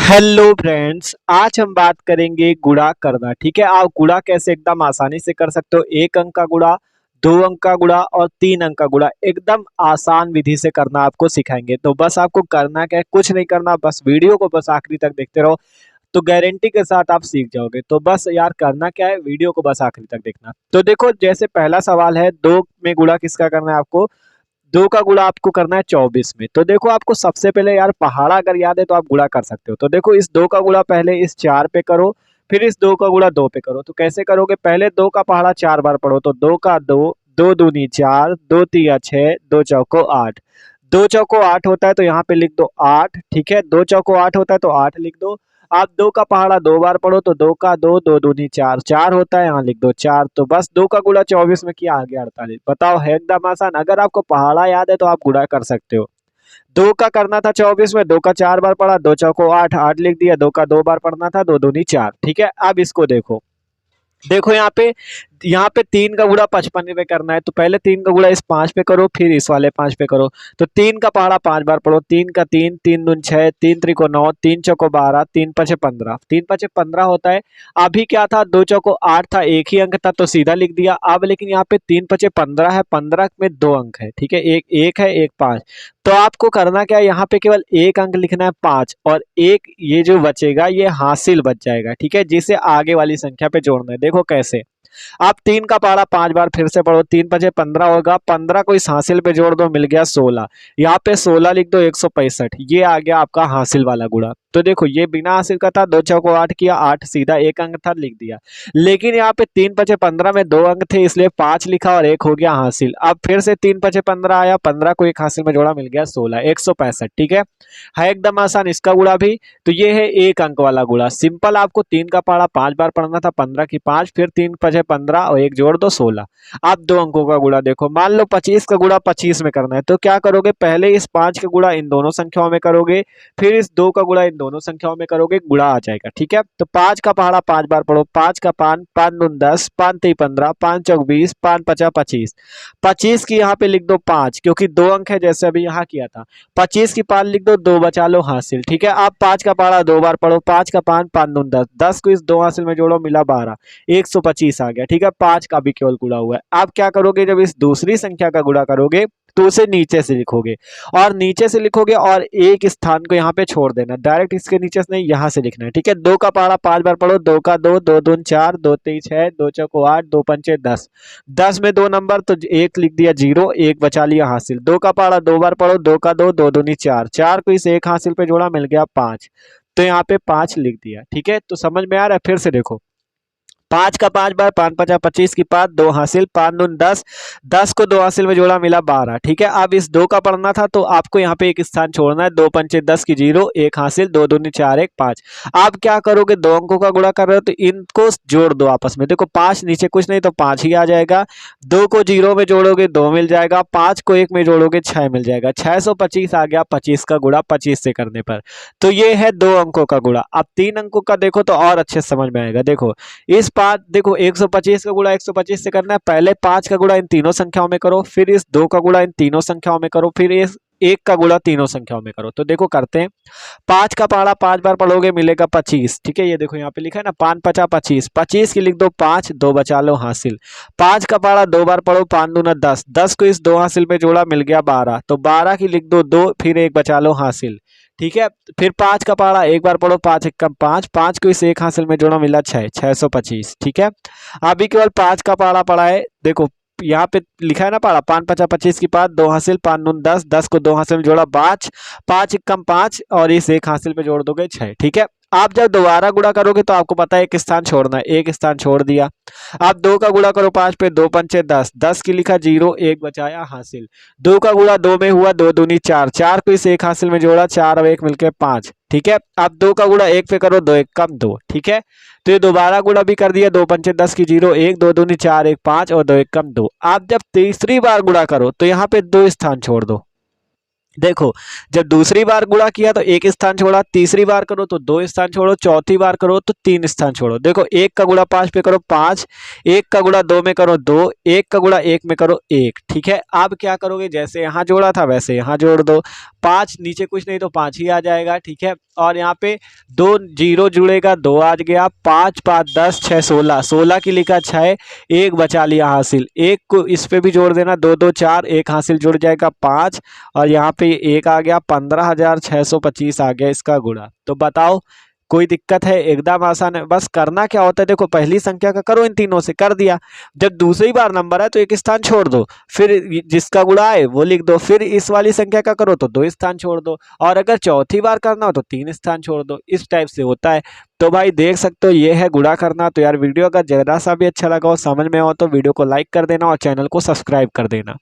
Hello friends, आज हम बात करेंगे गुणा करना। ठीक है, आप गुणा कैसे एकदम आसानी से कर सकते हो। एक अंक का गुणा, दो अंक का गुणा और तीन अंक का गुणा एकदम आसान विधि से करना आपको सिखाएंगे। तो बस आपको करना क्या है, कुछ नहीं करना, बस वीडियो को बस आखिरी तक देखते रहो तो गारंटी के साथ आप सीख जाओगे। तो बस यार करना क्या है, वीडियो को बस आखिरी तक देखना। तो देखो, जैसे पहला सवाल है, दो में गुणा किसका करना है आपको। दो का गुणा आपको करना है 24 में। तो देखो, आपको सबसे पहले यार पहाड़ा अगर याद है तो आप गुणा कर सकते हो। तो देखो, इस दो का गुणा पहले इस चार पे करो, फिर इस दो का गुणा दो पे करो। तो कैसे करोगे, पहले दो का पहाड़ा चार बार पढ़ो। तो दो का दो, दो दूनी चार, दो तिया छह, दो चौको आठ। दो चौको आठ होता है तो यहाँ पे लिख दो आठ। ठीक है, दो चौको आठ होता है तो आठ लिख दो। आप दो का पहाड़ा दो बार पढ़ो तो दो का दो, दो दूनी चार, चार होता है, यहाँ लिख दो चार। तो बस दो का गुणा 24 में किया, आ गया 48। बताओ, है एकदम आसान। अगर आपको पहाड़ा याद है तो आप गुणा कर सकते हो। दो का करना था 24 में, दो का चार बार पढ़ा, दो चौको आठ, आठ लिख दिया। दो का दो बार पढ़ना था, दो दूनी चार। ठीक है, अब इसको देखो। देखो यहाँ पे तीन का गुणा 55 पे करना है। तो पहले तीन का गुणा इस पांच पे करो, फिर इस वाले पांच पे करो। तो तीन का पहाड़ा पांच बार पढ़ो। तीन का तीन, तीन दून छह, तीन त्रिको नौ, तीन चौको बारह, तीन पचे 15। तीन पचे 15 होता है। अभी क्या था, दो चौको आठ था, एक ही अंक था तो सीधा लिख दिया। अब लेकिन यहाँ पे तीन पचे 15 है, 15 में दो अंक है। ठीक है, एक एक है, एक पांच। तो आपको करना क्या है, यहाँ पे केवल एक अंक लिखना है पांच, और एक ये जो बचेगा ये हासिल बच जाएगा। ठीक है, जिसे आगे वाली संख्या पे जोड़ना है। देखो कैसे, आप तीन का पहाड़ा पांच बार फिर से पढ़ो। तीन पचे 15 होगा, 15 को इस हासिल पे जोड़ दो, मिल गया 16। यहाँ पे 16 लिख दो, 165। ये आ गया आपका हासिल वाला गुणा। तो देखो, ये बिना हासिल का था, दो चौको आठ किया, आठ सीधा एक अंक था, लिख दिया। लेकिन यहाँ पे तीन पचे 15 में दो अंक थे, इसलिए पांच लिखा और एक हो गया हासिल। अब फिर से तीन पचे 15 आया, 15 को एक हासिल में जोड़ा, मिल गया 16, 165। ठीक है एकदम आसान इसका गुणा भी। तो ये है एक अंक वाला गुणा, सिंपल। आपको तीन का पहाड़ा पांच बार पढ़ना था, 15 की पांच, फिर तीन पचे 15 और एक जोड़ दो 16। आप दो अंकों का गुणा देखो, मान लो 25 का गुणा 25 में करना है। तो क्या करोगे, पहले इस पांच का गुणा इन दोनों संख्याओं में करोगे, फिर इस दो का गुणा इन दोनों संख्याओं में करोगे, गुणा आ जाएगा। ठीक है, तो पांच का पहाड़ा पांच बार पढ़ो। पांच का पान, पांच दून 10, पांच ती 15, पांच चौक 20, पांच पचा 25। 25 की यहाँ पे लिख दो पांच, क्योंकि दो अंक है जैसे अभी यहाँ किया था। 25 की पान लिख दो, दो बचा लो हासिल। ठीक है, आप पांच का पहाड़ा दो बार पढ़ो। पांच का पान, पांच दून 10, 10 को इस दो हासिल में जोड़ो, मिला 12, 125 आ गया। ठीक है, पांच का भी केवल गुणा हुआ है। आप क्या करोगे, जब इस दूसरी संख्या का गुणा करोगे तो उसे नीचे से लिखोगे, और नीचे से लिखोगे और एक स्थान को यहाँ पे छोड़ देना, डायरेक्ट इसके नीचे से नहीं, यहाँ से लिखना है। ठीक है, दो का पहाड़ा पांच बार पढ़ो। दो का दो, दो दून चार, दो तीन छह, दो चौको आठ, दो पंचे 10। 10 में दो नंबर तो एक लिख दिया जीरो, एक बचा लिया हासिल। दो का पहाड़ा दो बार पढ़ो। दो का दो, दो दूनी चार, चार को इस एक हासिल पे जोड़ा, मिल गया पांच। तो यहाँ पे पांच लिख दिया। ठीक है, तो समझ में आ रहा है। फिर से देखो, पांच का पांच बार, पांच पचा 25 की पांच, दो हासिल, पांच दून 10, 10 को दो हासिल में जोड़ा, मिला 12। ठीक है, अब इस दो का पढ़ना था तो आपको यहाँ पे एक स्थान छोड़ना है। दो पंचे 10 की जीरो, एक हासिल, दो दूनी चार, एक पांच। आप क्या करोगे, दो अंकों का गुणा कर रहे हो तो इनको जोड़ दो आपस में। देखो, पांच नीचे कुछ नहीं तो पांच ही आ जाएगा। दो को जीरो में जोड़ोगे, दो मिल जाएगा। पांच को एक में जोड़ोगे, छह मिल जाएगा। 625 आ गया 25 का गुणा 25 से करने पर। तो ये है दो अंकों का गुणा। अब तीन अंकों का देखो तो और अच्छे से समझ में आएगा। देखो, इस पांच, देखो 125 का गुणा 125 से करना है। पहले पांच का गुणा इन तीनों संख्याओं में करो, फिर इस दो का गुणा इन तीनों संख्याओं में करो, फिर इस एक का गुणा तीनों संख्याओं में करो। तो देखो करते हैं, पांच का पहाड़ा पांच बार पढ़ोगे, मिलेगा 25। ठीक है, ये देखो यहाँ पे लिखा है ना, पांच पचा 25, 25 की लिख दो पांच, दो बचा लो हासिल। पांच का पहाड़ा दो बार पढ़ो। पांच दूना 10, 10 को इस दो हासिल में जोड़ा, मिल गया 12। तो 12 की लिख दो दो, फिर एक बचा लो हासिल। ठीक है, फिर पांच का पहाड़ा एक बार पढ़ो। पांच एक कम पांच, पांच को इस एक हासिल में जोड़ा, मिला 6, 625। ठीक है, अभी केवल पांच का पहाड़ा पड़ा है। देखो, यहाँ पे लिखा है ना पहाड़ा, पांच पचा 25 की पांच, दो हासिल, पांच दून 10, 10 को दो हासिल में जोड़ा, पांच, पांच एक कम पांच, और इस एक हासिल पे जोड़ दोगे 6। ठीक है, आप जब दोबारा गुणा करोगे तो आपको पता है एक स्थान छोड़ना है, एक स्थान छोड़ दिया। आप दो का गुणा करो पांच पे, दो पंचे 10, 10 की लिखा जीरो, एक बचाया हासिल। दो का गुणा दो में हुआ, दो दूनी चार, चार को इस एक हासिल में जोड़ा, चार और एक मिलके पांच। ठीक है, आप दो का गुणा एक पे करो, दो एक कम दो। ठीक है, तो ये दोबारा गुणा भी कर दिया। दो पंचे 10 की जीरो, एक, दो दूनी चार, एक पांच, और दो एक कम दो। आप जब तीसरी बार गुणा करो तो यहाँ पे दो स्थान छोड़ दो। देखो, जब दूसरी बार गुणा किया तो एक स्थान छोड़ा, तीसरी बार करो तो दो स्थान छोड़ो, चौथी बार करो तो तीन स्थान छोड़ो। देखो, एक का गुणा पांच पे करो पांच, एक का गुणा दो में करो दो, एक का गुणा एक में करो एक। ठीक है, अब क्या करोगे, जैसे यहाँ जोड़ा था वैसे यहाँ जोड़ दो। पांच नीचे कुछ नहीं तो पांच ही आ जाएगा। ठीक है, और यहाँ पे 2 जीरो जुड़ेगा, 2 आ गया, 5 5 10 6 16, 16 की लिखा 6, एक बचा लिया हासिल, एक को इस पे भी जोड़ देना, 2 2 4, एक हासिल जुड़ जाएगा 5, और यहाँ पे एक आ गया 15,625 आ गया इसका गुणा। तो बताओ कोई दिक्कत है? एकदम आसान है। बस करना क्या होता है, देखो पहली संख्या का करो, इन तीनों से कर दिया। जब दूसरी बार नंबर है तो एक स्थान छोड़ दो, फिर जिसका गुणा है वो लिख दो, फिर इस वाली संख्या का करो तो 2 स्थान छोड़ दो, और अगर चौथी बार करना हो तो 3 स्थान छोड़ दो। इस टाइप से होता है। तो भाई देख सकते हो ये है गुणा करना। तो यार वीडियो अगर जरा सा भी अच्छा लगा हो, समझ में हो, तो वीडियो को लाइक कर देना और चैनल को सब्सक्राइब कर देना।